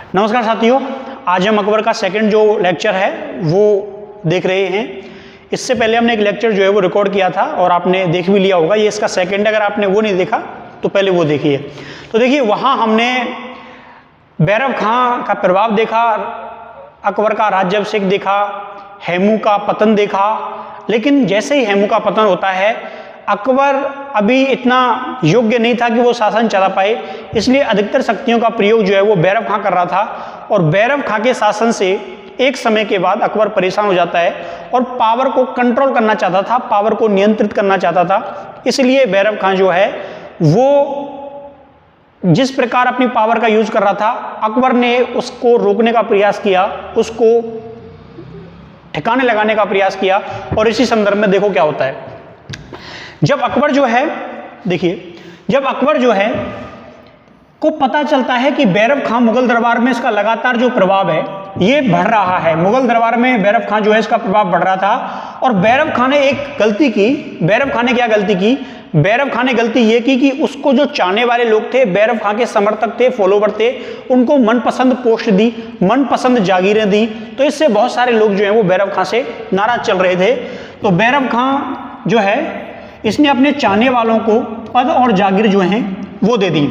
नमस्कार साथियों, आज हम अकबर का सेकंड जो लेक्चर है वो देख रहे हैं। इससे पहले हमने एक लेक्चर जो है वो रिकॉर्ड किया था और आपने देख भी लिया होगा। ये इसका सेकंड, अगर आपने वो नहीं देखा तो पहले वो देखिए। तो देखिए, वहाँ हमने बैरव खां का प्रभाव देखा, अकबर का राज्याभिषेक देखा, हेमू का पतन देखा। लेकिन जैसे ही हेमू का पतन होता है, अकबर अभी इतना योग्य नहीं था कि वो शासन चला पाए, इसलिए अधिकतर शक्तियों का प्रयोग जो है वो बैरव खां कर रहा था। और बैरव खां के शासन से एक समय के बाद अकबर परेशान हो जाता है और पावर को कंट्रोल करना चाहता था, पावर को नियंत्रित करना चाहता था। इसलिए बैरव खां जो है वो जिस प्रकार अपनी पावर का यूज कर रहा था, अकबर ने उसको रोकने का प्रयास किया, उसको ठिकाने लगाने का प्रयास किया। और इसी संदर्भ में देखो क्या होता है। जब अकबर जो है, देखिए, जब अकबर जो है को पता चलता है कि बैरव खां मुगल दरबार में इसका लगातार जो प्रभाव है ये बढ़ रहा है, मुगल दरबार में बैरव खां जो है इसका प्रभाव बढ़ रहा था। और बैरव खां ने एक गलती की। बैरव खां ने क्या गलती की? बैरव खां ने गलती ये की कि उसको जो चाहने वाले लोग थे, बैरव खां के समर्थक थे, फॉलोवर थे, उनको मनपसंद पोस्ट दी, मनपसंद जागीरें दी। तो इससे बहुत सारे लोग जो हैं वो बैरव खां से नाराज चल रहे थे। तो बैरव खां जो है इसने अपने चाहने वालों को पद और जागीर जो हैं वो दे दी।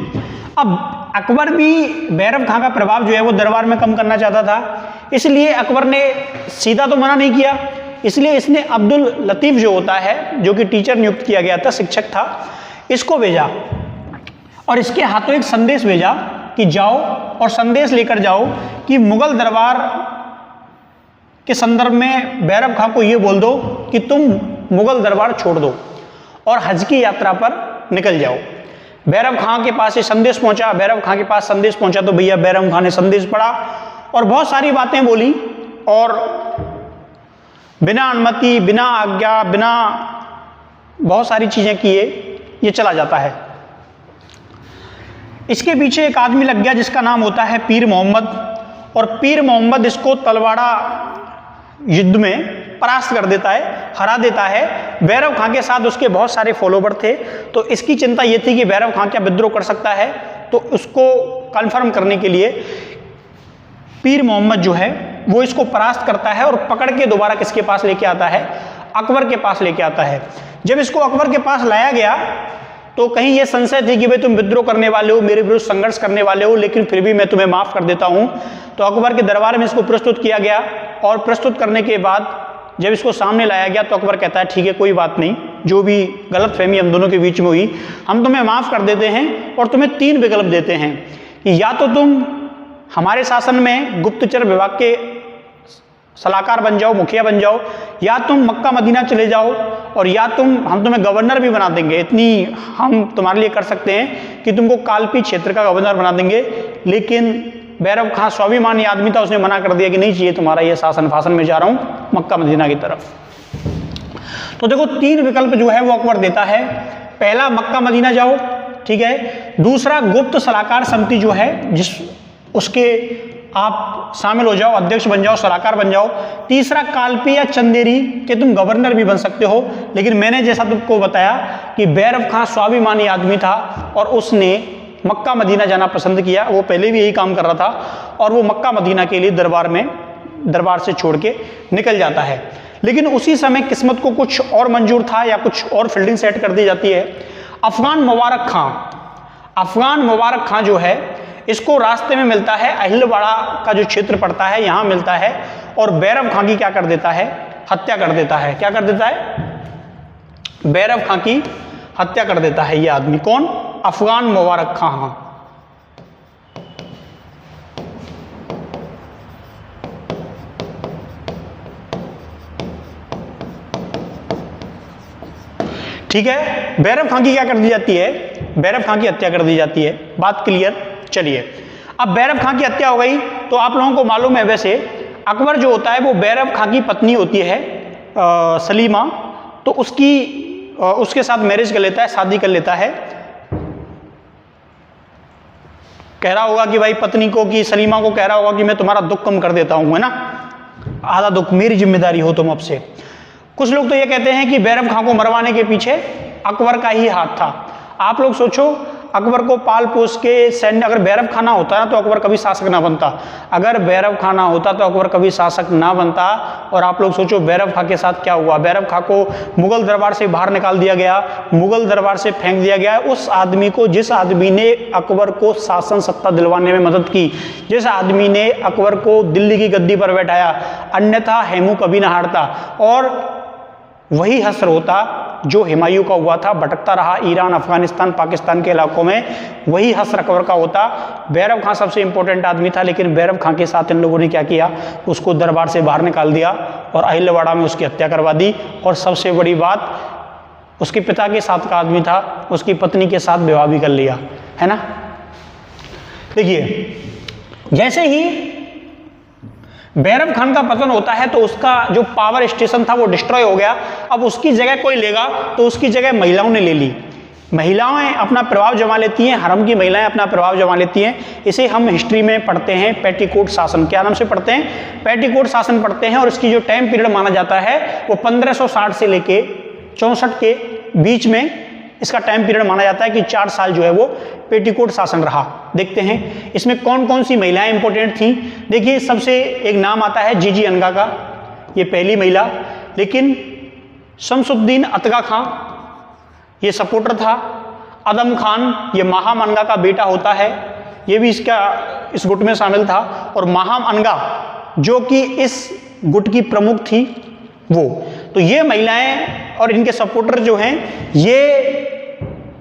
अब अकबर भी बैरव खां का प्रभाव जो है वो दरबार में कम करना चाहता था, इसलिए अकबर ने सीधा तो मना नहीं किया। इसलिए इसने अब्दुल लतीफ जो होता है, जो कि टीचर नियुक्त किया गया था, शिक्षक था, इसको भेजा और इसके हाथों एक संदेश भेजा कि जाओ और संदेश लेकर जाओ कि मुगल दरबार के संदर्भ में बैरव खां को ये बोल दो कि तुम मुगल दरबार छोड़ दो और हज की यात्रा पर निकल जाओ। बैरव खां के पास ये संदेश पहुंचा। बैरव खां के पास संदेश पहुंचा तो भैया बैरव खां ने संदेश पढ़ा और बहुत सारी बातें बोली और बिना अनुमति, बिना आज्ञा, बिना बहुत सारी चीजें किए ये चला जाता है। इसके पीछे एक आदमी लग गया जिसका नाम होता है पीर मोहम्मद। और पीर मोहम्मद इसको तलवाड़ा युद्ध में परास्त कर देता है, हरा देता है। बैरव खां के साथ उसके बहुत सारे फॉलोवर थे, तो इसकी चिंता ये थी कि बैरव खां क्या विद्रोह कर सकता है। तो उसको कंफर्म करने के लिए पीर मोहम्मद जो है वो इसको परास्त करता है और पकड़ के दोबारा किसके पास लेके आता है? अकबर के पास लेके आता है। जब इसको अकबर के पास लाया गया तो कहीं ये संशय थी कि भाई तुम विद्रोह करने वाले हो, मेरे विरुद्ध संघर्ष करने वाले हो, लेकिन फिर भी मैं तुम्हें माफ कर देता हूं। तो अकबर के दरबार में इसको प्रस्तुत किया गया और प्रस्तुत करने के बाद जब इसको सामने लाया गया तो अकबर कहता है ठीक है, कोई बात नहीं, जो भी गलतफहमी हम दोनों के बीच में हुई हम तुम्हें माफ कर देते हैं और तुम्हें 3 विकल्प देते हैं कि या तो तुम हमारे शासन में गुप्तचर विभाग के सलाहकार बन जाओ, मुखिया बन जाओ, या तुम मक्का मदीना चले जाओ, और या हम तुम्हें गवर्नर भी बना देंगे। इतनी हम तुम्हारे लिए कर सकते हैं कि तुमको कालपी क्षेत्र का गवर्नर बना देंगे। लेकिन बैरव खां स्वाभिमानी आदमी था, उसने मना कर दिया कि नहीं चाहिए तुम्हारा ये शासन फासन में जा रहा हूं मक्का मदीना की तरफ। तो देखो 3 विकल्प जो है वो अकबर देता है। पहला, मक्का मदीना जाओ, ठीक है। दूसरा, गुप्त सलाहकार समिति जो है जिस उसके आप शामिल हो जाओ, अध्यक्ष बन जाओ, सलाहकार बन जाओ। तीसरा, कालपी या चंदेरी के तुम गवर्नर भी बन सकते हो। लेकिन मैंने जैसा तुमको बताया कि बैरव खां स्वाभिमानी आदमी था और उसने मक्का मदीना जाना पसंद किया। वो पहले भी यही काम कर रहा था और वो मक्का मदीना के लिए दरबार से छोड़ के निकल जाता है। लेकिन उसी समय किस्मत को कुछ और मंजूर था या कुछ और फील्डिंग सेट कर दी जाती है। अफगान मुबारक खां जो है इसको रास्ते में मिलता है, अहिलवाड़ा का जो क्षेत्र पड़ता है यहाँ मिलता है और बैरव खां की क्या कर देता है? हत्या कर देता है। क्या कर देता है? बैरव खां की हत्या कर देता है ये आदमी। कौन? अफगान मुबारक खां। ठीक है, बैरव खां की क्या कर दी जाती है? बैरव खां की हत्या कर दी जाती है। बात क्लियर? चलिए, अब बैरव खां की हत्या हो गई तो आप लोगों को मालूम है, वैसे अकबर जो होता है वो बैरव खां की पत्नी होती है सलीमा, तो उसके साथ मैरिज कर लेता है, शादी कर लेता है। कह रहा होगा कि भाई पत्नी को, कि सलीमा को कह रहा होगा कि मैं तुम्हारा दुख कम कर देता हूं, है ना, आधा दुख मेरी जिम्मेदारी हो तुम अब से। कुछ लोग तो ये कहते हैं कि बैरव खां को मरवाने के पीछे अकबर का ही हाथ था। आप लोग सोचो, अकबर को पाल पोस के सैन्य, अगर बैरव खाना होता ना तो अकबर कभी शासक ना बनता, अगर बैरव खाना होता तो अकबर कभी शासक ना बनता। और आप लोग सोचो बैरव खां के साथ क्या हुआ। बैरव खां को मुगल दरबार से बाहर निकाल दिया गया, मुगल दरबार से फेंक दिया गया। उस आदमी को, जिस आदमी ने अकबर को शासन सत्ता दिलवाने में मदद की, जिस आदमी ने अकबर को दिल्ली की गद्दी पर बैठाया, अन्यथा हेमू कभी ना हारता। और वही हश्र होता जो हुमायूं का हुआ था, भटकता रहा ईरान, अफगानिस्तान, पाकिस्तान के इलाकों में, वही हश्र अकबर का होता। बैरव खां सबसे इंपॉर्टेंट आदमी था, लेकिन बैरव खां के साथ इन लोगों ने क्या किया, उसको दरबार से बाहर निकाल दिया और अहिल्यावाड़ा में उसकी हत्या करवा दी। और सबसे बड़ी बात, उसके पिता के साथ का आदमी था, उसकी पत्नी के साथ विवाह भी कर लिया, है ना। देखिए, जैसे ही बैरव खान का पतन होता है तो उसका जो पावर स्टेशन था वो डिस्ट्रॉय हो गया। अब उसकी जगह कोई लेगा तो उसकी जगह महिलाओं ने ले ली। महिलाएं अपना प्रभाव जमा लेती हैं, हरम की महिलाएं अपना प्रभाव जमा लेती हैं। इसे हम हिस्ट्री में पढ़ते हैं पेटीकोट शासन। क्या नाम से पढ़ते हैं? पेटीकोट शासन पढ़ते हैं। और इसकी जो टाइम पीरियड माना जाता है वो 1560 से लेके 64 के बीच में इसका टाइम पीरियड माना जाता है कि 4 साल जो है वो पेटीकोट शासन रहा। देखते हैं इसमें कौन कौन सी महिलाएं इंपॉर्टेंट थी। देखिए, सबसे एक नाम आता है जीजी अनगा का, ये पहली महिला। लेकिन शमसुद्दीन अतगा खां ये सपोर्टर था। अदम खान ये माहम अनगा का बेटा होता है, ये भी इस गुट में शामिल था। और माहम अनगा जो कि इस गुट की प्रमुख थी वो। तो ये महिलाएं और इनके सपोर्टर जो हैं ये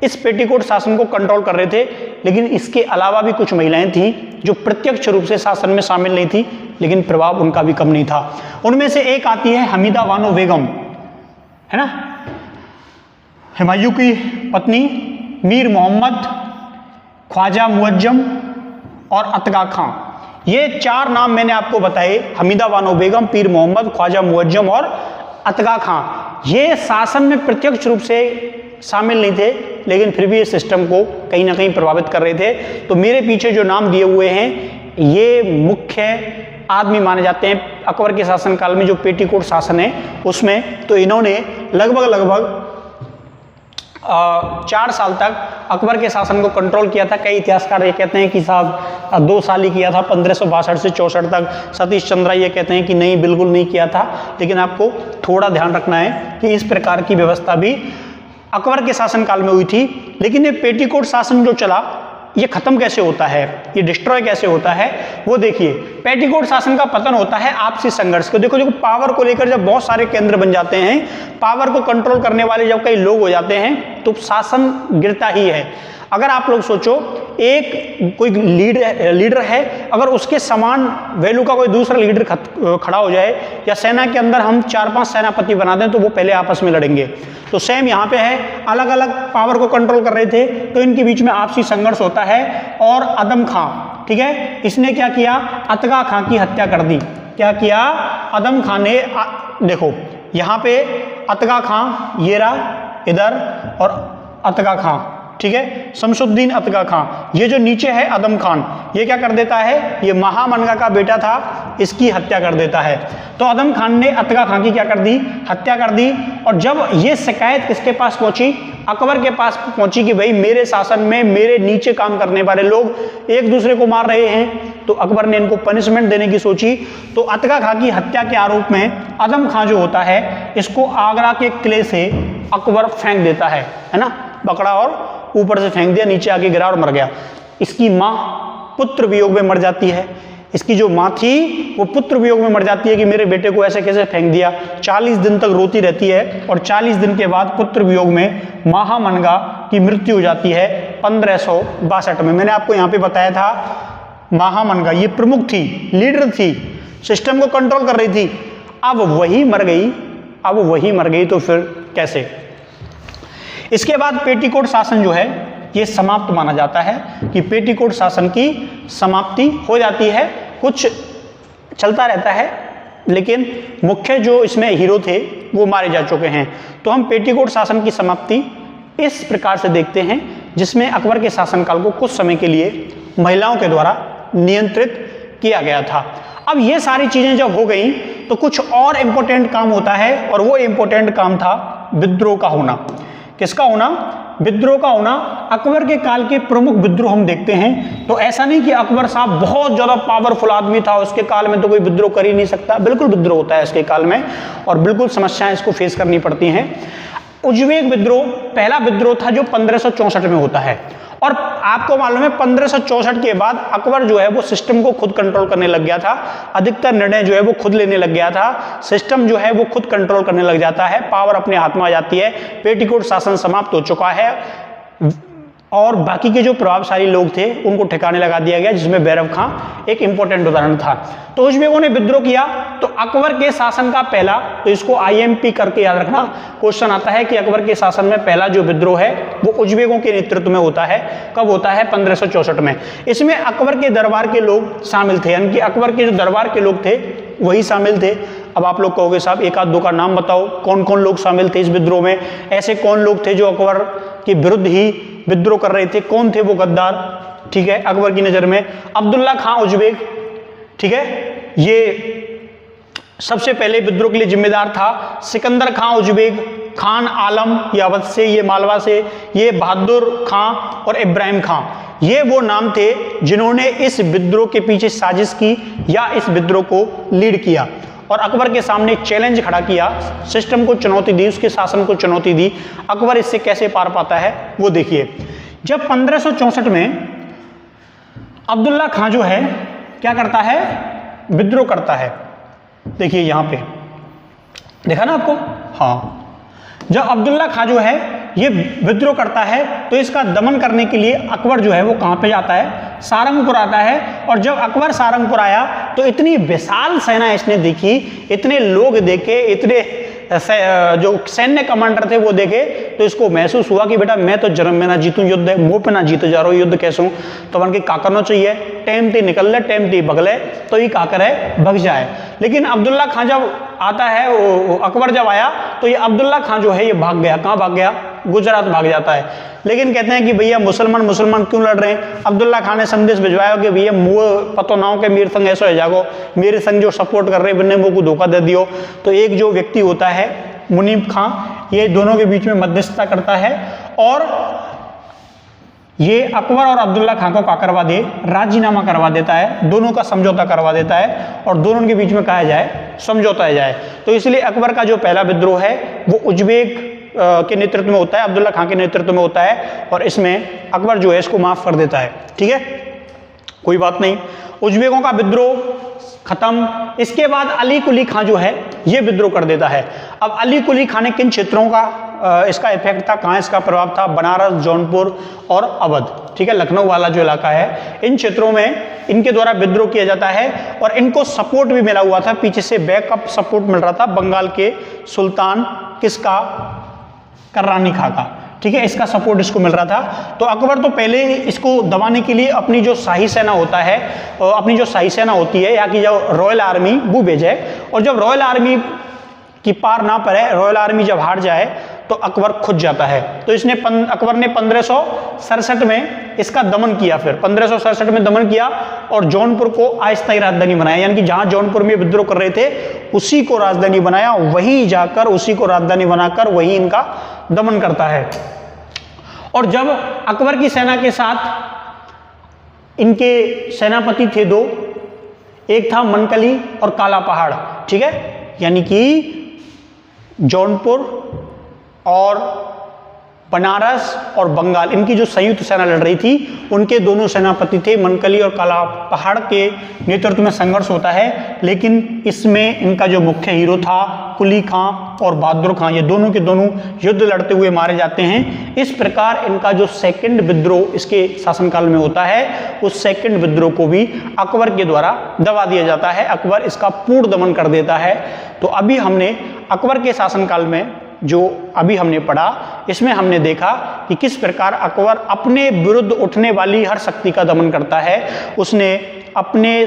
इस पेटीकोट शासन को कंट्रोल कर रहे थे। लेकिन इसके अलावा भी कुछ महिलाएं थीं जो प्रत्यक्ष रूप से शासन में शामिल नहीं थी, लेकिन प्रभाव उनका भी कम नहीं था। उनमें से एक आती है हमीदा बानो बेगम, है ना, हुमायूं की पत्नी। मीर मोहम्मद, ख्वाजा मुअज्जम और अतगा खां, ये 4 नाम मैंने आपको बताए। हमीदा बानो बेगम, पीर मोहम्मद, ख्वाजा मुअज्जम और अतगा खां। ये शासन में प्रत्यक्ष रूप से शामिल नहीं थे, लेकिन फिर भी इस सिस्टम को कहीं ना कहीं प्रभावित कर रहे थे। तो मेरे पीछे जो नाम दिए हुए हैं ये मुख्य आदमी माने जाते हैं अकबर के शासनकाल में, जो पेटीकोट शासन है उसमें। तो इन्होंने लगभग 4 साल तक अकबर के शासन को कंट्रोल किया था। कई इतिहासकार ये कहते हैं कि साहब 2 साल ही किया था, 1562 से 64 तक। सतीश चंद्रा ये कहते हैं कि नहीं, बिल्कुल नहीं किया था। लेकिन आपको थोड़ा ध्यान रखना है कि इस प्रकार की व्यवस्था भी अकबर के शासनकाल में हुई थी। लेकिन ये पेटीकोट शासन जो चला ये खत्म कैसे होता है, ये डिस्ट्रॉय कैसे होता है, वो देखिए। पेटीकोट शासन का पतन होता है आपसी संघर्ष को। देखो पावर को लेकर जब बहुत सारे केंद्र बन जाते हैं, पावर को कंट्रोल करने वाले जब कई लोग हो जाते हैं तो शासन गिरता ही है। अगर आप लोग सोचो, एक कोई लीडर है, अगर उसके समान वैल्यू का कोई दूसरा लीडर खड़ा हो जाए, या सेना के अंदर हम 4-5 सेनापति बना दें तो वो पहले आपस में लड़ेंगे। तो सेम यहाँ पे है, अलग अलग पावर को कंट्रोल कर रहे थे तो इनके बीच में आपसी संघर्ष होता है। और अदम खां, ठीक है, इसने क्या किया, अतगा खां की हत्या कर दी। क्या किया, अदम खां ने, देखो यहाँ पे अतगा खां ये रहा इधर, और अतगा खां, ठीक है, शमसुद्दीन अतगा खां। ये जो नीचे है अदम खान, ये क्या कर देता है, ये माहम अनगा का बेटा था, इसकी हत्या कर देता है। तो अदम खान ने अतगा खां की क्या कर दी, हत्या कर दी। और जब ये शिकायत किसके पास पहुंची, अकबर के पास पहुंची कि भाई मेरे शासन में मेरे नीचे काम करने वाले लोग एक दूसरे को मार रहे हैं, तो अकबर ने इनको पनिशमेंट देने की सोची। तो अतगा खां की हत्या के आरोप में अदम खां जो होता है इसको आगरा के किले से अकबर फेंक देता है ना, पकड़ा और ऊपर से फेंक दिया, नीचे आके गिरा और मर गया। इसकी माँ पुत्र वियोग में मर जाती है। इसकी जो माँ थी वो पुत्र वियोग में मर जाती है कि मेरे बेटे को ऐसे कैसे फेंक दिया। 40 दिन तक रोती रहती है और 40 दिन के बाद पुत्र वियोग में माहम अनगा की मृत्यु हो जाती है 1562 में। मैंने आपको यहाँ पे बताया था माहम अनगा ये प्रमुख थी, लीडर थी, सिस्टम को कंट्रोल कर रही थी। अब वही मर गई, तो फिर कैसे। इसके बाद पेटीकोट शासन जो है ये समाप्त माना जाता है कि पेटीकोट शासन की समाप्ति हो जाती है। कुछ चलता रहता है लेकिन मुख्य जो इसमें हीरो थे वो मारे जा चुके हैं। तो हम पेटीकोट शासन की समाप्ति इस प्रकार से देखते हैं, जिसमें अकबर के शासनकाल को कुछ समय के लिए महिलाओं के द्वारा नियंत्रित किया गया था। अब ये सारी चीजें जब हो गई तो कुछ और इंपॉर्टेंट काम होता है, और वो इंपॉर्टेंट काम था विद्रोह का होना। किसका होना, विद्रोह का होना, अकबर के काल के प्रमुख विद्रोह हम देखते हैं तो ऐसा नहीं कि अकबर साहब बहुत ज्यादा पावरफुल आदमी था, उसके काल में तो कोई विद्रोह कर ही नहीं सकता, बिल्कुल विद्रोह होता है इसके काल में और बिल्कुल समस्याएं इसको फेस करनी पड़ती हैं। उज्बेक विद्रोह पहला विद्रोह था जो 1564 में होता है और आपको मालूम है 1564 के बाद अकबर जो है वो सिस्टम को खुद कंट्रोल करने लग गया था, अधिकतर निर्णय जो है वो खुद लेने लग गया था, सिस्टम जो है वो खुद कंट्रोल करने लग जाता है, पावर अपने हाथ में आ जाती है, पेटीकोट शासन समाप्त हो चुका है और बाकी के जो प्रभावशाली लोग थे उनको ठिकाने लगा दिया गया, जिसमें बैरव खां एक इंपॉर्टेंट उदाहरण था। तो उज्बेकों ने विद्रोह किया तो अकबर के शासन का पहला, तो इसको IMP करके याद रखना, क्वेश्चन आता है कि अकबर के शासन में पहला जो विद्रोह है वो उज्बेकों के नेतृत्व में होता है। कब होता है? 1564 में। इसमें अकबर के दरबार के लोग शामिल थे, यानी कि अकबर के जो दरबार के लोग थे वही शामिल थे। अब आप लोग कहोगे साहब एक आध दो का नाम बताओ, कौन कौन लोग शामिल थे इस विद्रोह में, ऐसे कौन लोग थे जो अकबर के विरुद्ध ही विद्रोह कर रहे थे, कौन थे वो गद्दार? ठीक है, अकबर की नजर में अब्दुल्ला खां उज्बेक, ठीक है, ये सबसे पहले विद्रोह के लिए जिम्मेदार था। सिकंदर खां उज्बेक, खान आलम ये अवध से, ये मालवा से, ये बहादुर खां और इब्राहिम खां, ये वो नाम थे जिन्होंने इस विद्रोह के पीछे साजिश की या इस विद्रोह को लीड किया और अकबर के सामने चैलेंज खड़ा किया, सिस्टम को चुनौती दी, उसके शासन को चुनौती दी। अकबर इससे कैसे पार पाता है वो देखिए। जब 1564 में अब्दुल्ला खां जो है क्या करता है? विद्रोह करता है। देखिए यहां पे देखा ना आपको, हाँ, जब अब्दुल्ला खां जो है ये विद्रोह करता है तो इसका दमन करने के लिए अकबर जो है वो कहां पे जाता है? सारंगपुर आता है। और जब अकबर सारंगपुर आया तो इतनी विशाल सेना इसने देखी, इतने लोग देखे, इतने जो सैन्य कमांडर थे वो देखे, तो इसको महसूस हुआ कि बेटा मैं तो जन्म में ना जीतूं युद्ध है, मुंह पे ना जीते जा रहा हूँ, युद्ध कैसे हूँ, तो उनकी का करना चाहिए, टेम ती निकल ले, टेम ती भगले, तो ये का करे भग जाए। लेकिन अब्दुल्ला खां जब आता है, अकबर जब आया तो ये अब्दुल्ला खां जो है ये भाग गया। कहाँ भाग गया? गुजरात भाग जाता है। लेकिन कहते हैं कि भैया मुसलमान क्यों लड़ रहे हैं? अब्दुल्ला खां ने संदेश भिजवाया कि भैया मुँह पतो ना हो के मेरे संग ऐसा हो जागो, मेरे संग जो सपोर्ट कर रहे हैं बिन्ने मुँह को धोखा दे दियो। तो एक जो व्यक्ति होता है मुनीब खां, ये दोनों के बीच में मध्यस्थता करता है और ये अकबर और अब्दुल्ला खां को क्या करवा दे? राजीनामा करवा देता है, दोनों का समझौता करवा देता है और दोनों के बीच में कहा जाए समझौता जाए। तो इसलिए अकबर का जो पहला विद्रोह है वो उज्बेक के नेतृत्व में होता है, अब्दुल्ला खां के नेतृत्व में होता है और इसमें अकबर जो है इसको माफ कर देता है। ठीक है, कोई बात नहीं, उज्बेकों का विद्रोह खत्म। इसके बाद अली कुली खां जो है ये विद्रोह कर देता है। अब अली कुली खां ने किन क्षेत्रों का इसका इफेक्ट था, कहाँ इसका प्रभाव था? बनारस, जौनपुर और अवध, ठीक है, लखनऊ वाला जो इलाका है, इन क्षेत्रों में इनके द्वारा विद्रोह किया जाता है और इनको सपोर्ट भी मिला हुआ था, पीछे से बैकअप सपोर्ट मिल रहा था बंगाल के सुल्तान किसका? कर्रानी खां का, ठीक है, इसका सपोर्ट इसको मिल रहा था। तो अकबर तो पहले इसको दबाने के लिए अपनी जो शाही सेना होता है, अपनी जो शाही सेना होती है यहाँ की जो रॉयल आर्मी वो भेजे, और जब रॉयल आर्मी की पार ना पड़े, रॉयल आर्मी जब हार जाए तो अकबर खुद जाता है। तो इसने अकबर ने 1567 में इसका दमन किया, फिर 1567 में दमन किया और जौनपुर को अस्थायी राजधानी बनाया, यानी कि जहां जौनपुर में विद्रोह कर रहे थे उसी को राजधानी बनाया, वहीं जाकर उसी को राजधानी बनाकर वहीं इनका दमन करता है। और जब अकबर की सेना के साथ इनके सेनापति थे दो, एक था मनकली और काला पहाड़, ठीक है, यानी कि जौनपुर और बनारस और बंगाल, इनकी जो संयुक्त सेना लड़ रही थी उनके दोनों सेनापति थे, मनकली और काला पहाड़ के नेतृत्व में संघर्ष होता है। लेकिन इसमें इनका जो मुख्य हीरो था कुली खां और बहादुर खां, ये दोनों के दोनों युद्ध लड़ते हुए मारे जाते हैं। इस प्रकार इनका जो सेकंड विद्रोह इसके शासनकाल में होता है, उस सेकंड विद्रोह को भी अकबर के द्वारा दबा दिया जाता है, अकबर इसका पूर्ण दमन कर देता है। तो अभी हमने अकबर के शासनकाल में जो अभी हमने पढ़ा, इसमें हमने देखा कि किस प्रकार अकबर अपने विरुद्ध उठने वाली हर शक्ति का दमन करता है। उसने अपने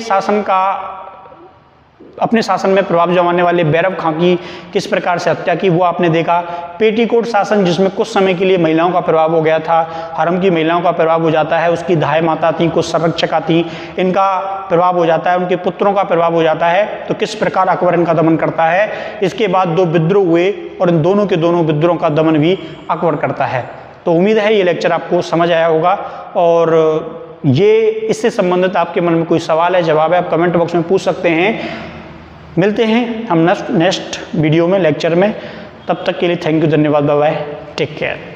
शासन में प्रभाव जमाने वाले बैरव खां की किस प्रकार से हत्या की वो आपने देखा। पेटीकोट शासन जिसमें कुछ समय के लिए महिलाओं का प्रभाव हो गया था, हरम की महिलाओं का प्रभाव हो जाता है, उसकी दाई माता थी, कुछ संरक्षका थी, इनका प्रभाव हो जाता है, उनके पुत्रों का प्रभाव हो जाता है। तो किस प्रकार अकबर इनका दमन करता है। इसके बाद दो विद्रोह हुए और इन दोनों के दोनों विद्रोहों का दमन भी अकबर करता है। तो उम्मीद है ये लेक्चर आपको समझ आया होगा, और ये इससे संबंधित आपके मन में कोई सवाल है, जवाब है, आप कमेंट बॉक्स में पूछ सकते हैं। मिलते हैं हम नेक्स्ट वीडियो में, लेक्चर में। तब तक के लिए थैंक यू, धन्यवाद, बाय बाय, टेक केयर।